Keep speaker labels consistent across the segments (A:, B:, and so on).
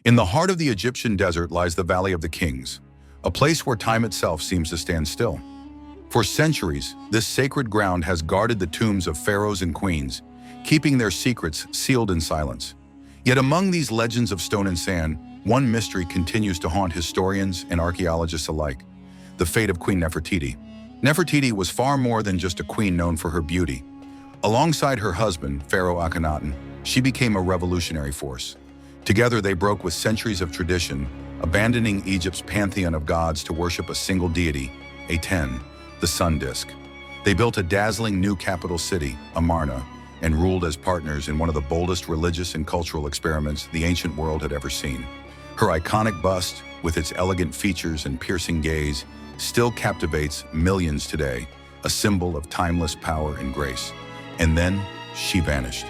A: In the heart of the Egyptian desert lies the Valley of the Kings, a place where time itself seems to stand still. For centuries, this sacred ground has guarded the tombs of pharaohs and queens, keeping their secrets sealed in silence. Yet among these legends of stone and sand, one mystery continues to haunt historians and archaeologists alike: the fate of Queen Nefertiti. Nefertiti was far more than just a queen known for her beauty. Alongside her husband, Pharaoh Akhenaten, she became a revolutionary force. Together they broke with centuries of tradition, abandoning Egypt's pantheon of gods to worship a single deity, Aten, the sun disk. They built a dazzling new capital city, Amarna, and ruled as partners in one of the boldest religious and cultural experiments the ancient world had ever seen. Her iconic bust, with its elegant features and piercing gaze, still captivates millions today, a symbol of timeless power and grace. And then, she vanished.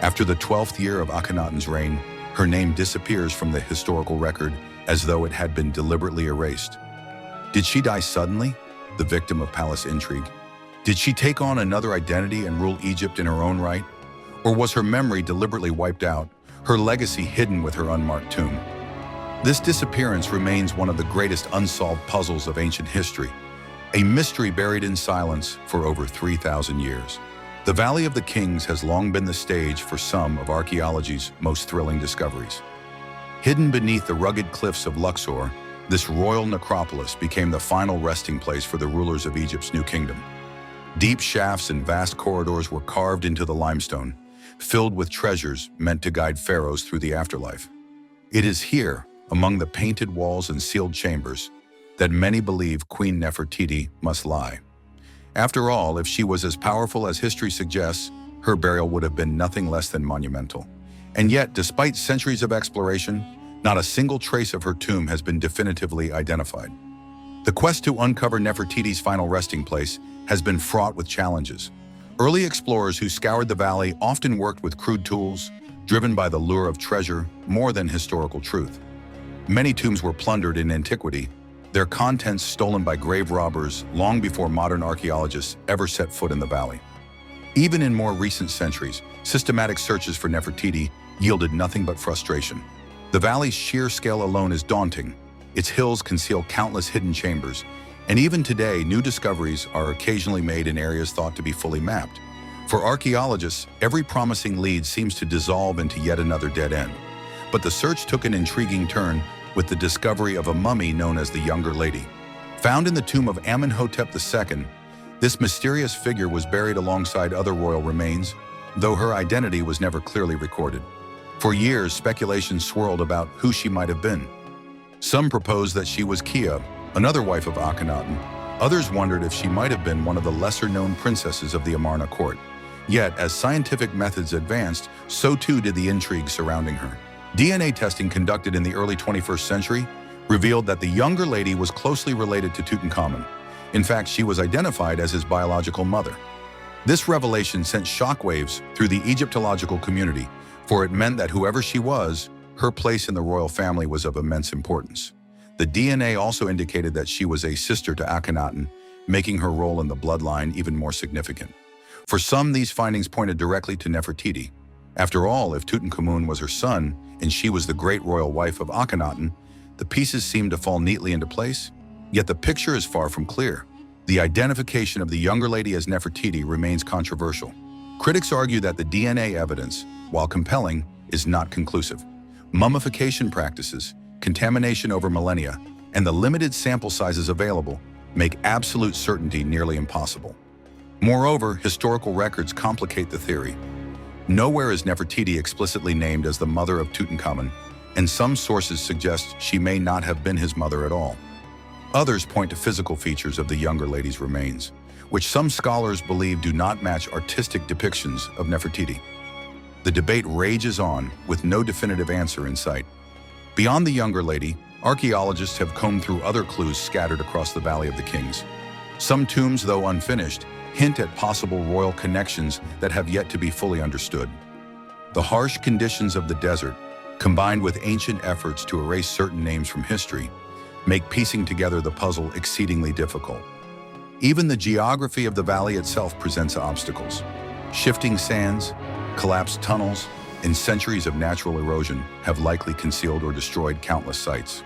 A: After the 12th year of Akhenaten's reign, her name disappears from the historical record as though it had been deliberately erased. Did she die suddenly, the victim of palace intrigue? Did she take on another identity and rule Egypt in her own right? Or was her memory deliberately wiped out, her legacy hidden with her unmarked tomb? This disappearance remains one of the greatest unsolved puzzles of ancient history, a mystery buried in silence for over 3,000 years. The Valley of the Kings has long been the stage for some of archaeology's most thrilling discoveries. Hidden beneath the rugged cliffs of Luxor, this royal necropolis became the final resting place for the rulers of Egypt's new kingdom. Deep shafts and vast corridors were carved into the limestone, filled with treasures meant to guide pharaohs through the afterlife. It is here, among the painted walls and sealed chambers, that many believe Queen Nefertiti must lie. After all, if she was as powerful as history suggests, her burial would have been nothing less than monumental. And yet, despite centuries of exploration, not a single trace of her tomb has been definitively identified. The quest to uncover Nefertiti's final resting place has been fraught with challenges. Early explorers who scoured the valley often worked with crude tools, driven by the lure of treasure more than historical truth. Many tombs were plundered in antiquity, their contents stolen by grave robbers long before modern archaeologists ever set foot in the valley. Even in more recent centuries, systematic searches for Nefertiti yielded nothing but frustration. The valley's sheer scale alone is daunting. Its hills conceal countless hidden chambers, and even today, new discoveries are occasionally made in areas thought to be fully mapped. For archaeologists, every promising lead seems to dissolve into yet another dead end. But the search took an intriguing turn with the discovery of a mummy known as the Younger Lady. Found in the tomb of Amenhotep II, this mysterious figure was buried alongside other royal remains, though her identity was never clearly recorded. For years, speculation swirled about who she might have been. Some proposed that she was Kia, another wife of Akhenaten. Others wondered if she might have been one of the lesser-known princesses of the Amarna court. Yet, as scientific methods advanced, so too did the intrigue surrounding her. DNA testing conducted in the early 21st century revealed that the Younger Lady was closely related to Tutankhamun. In fact, she was identified as his biological mother. This revelation sent shockwaves through the Egyptological community, for it meant that whoever she was, her place in the royal family was of immense importance. The DNA also indicated that she was a sister to Akhenaten, making her role in the bloodline even more significant. For some, these findings pointed directly to Nefertiti. After all, if Tutankhamun was her son, and she was the great royal wife of Akhenaten, the pieces seemed to fall neatly into place. Yet the picture is far from clear. The identification of the Younger Lady as Nefertiti remains controversial. Critics argue that the DNA evidence, while compelling, is not conclusive. Mummification practices, contamination over millennia, and the limited sample sizes available make absolute certainty nearly impossible. Moreover, historical records complicate the theory. Nowhere is Nefertiti explicitly named as the mother of Tutankhamun, and some sources suggest she may not have been his mother at all. Others point to physical features of the Younger Lady's remains, which some scholars believe do not match artistic depictions of Nefertiti. The debate rages on, with no definitive answer in sight. Beyond the Younger Lady, archaeologists have combed through other clues scattered across the Valley of the Kings. Some tombs, though unfinished, hint at possible royal connections that have yet to be fully understood. The harsh conditions of the desert, combined with ancient efforts to erase certain names from history, make piecing together the puzzle exceedingly difficult. Even the geography of the valley itself presents obstacles. Shifting sands, collapsed tunnels, and centuries of natural erosion have likely concealed or destroyed countless sites.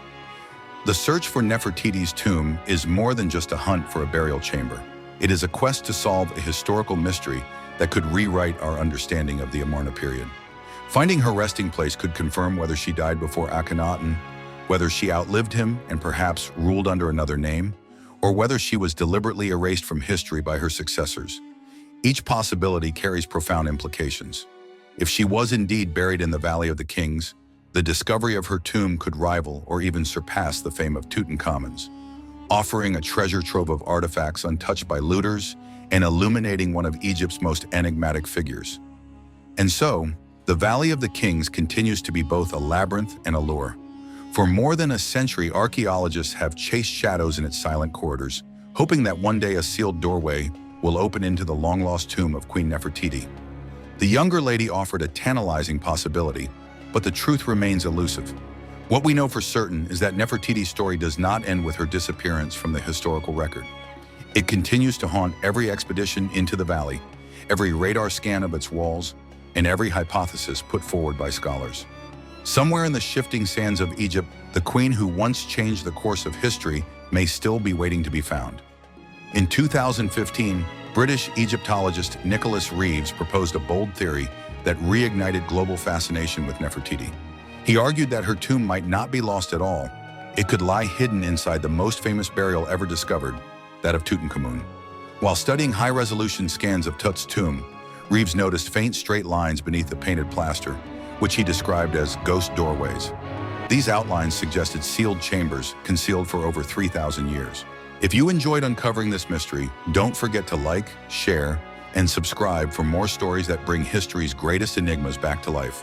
A: The search for Nefertiti's tomb is more than just a hunt for a burial chamber. It is a quest to solve a historical mystery that could rewrite our understanding of the Amarna period. Finding her resting place could confirm whether she died before Akhenaten, whether she outlived him and perhaps ruled under another name, or whether she was deliberately erased from history by her successors. Each possibility carries profound implications. If she was indeed buried in the Valley of the Kings, the discovery of her tomb could rival or even surpass the fame of Tutankhamun's, offering a treasure trove of artifacts untouched by looters and illuminating one of Egypt's most enigmatic figures. And so, the Valley of the Kings continues to be both a labyrinth and a lure. For more than a century, archaeologists have chased shadows in its silent corridors, hoping that one day a sealed doorway will open into the long-lost tomb of Queen Nefertiti. The younger lady offered a tantalizing possibility, but the truth remains elusive. What we know for certain is that Nefertiti's story does not end with her disappearance from the historical record. It continues to haunt every expedition into the valley, every radar scan of its walls, and every hypothesis put forward by scholars. Somewhere in the shifting sands of Egypt, the queen who once changed the course of history may still be waiting to be found. In 2015, British Egyptologist Nicholas Reeves proposed a bold theory that reignited global fascination with Nefertiti. He argued that her tomb might not be lost at all. It could lie hidden inside the most famous burial ever discovered, that of Tutankhamun. While studying high-resolution scans of Tut's tomb, Reeves noticed faint straight lines beneath the painted plaster, which he described as ghost doorways. These outlines suggested sealed chambers concealed for over 3,000 years. If you enjoyed uncovering this mystery, don't forget to like, share, and subscribe for more stories that bring history's greatest enigmas back to life.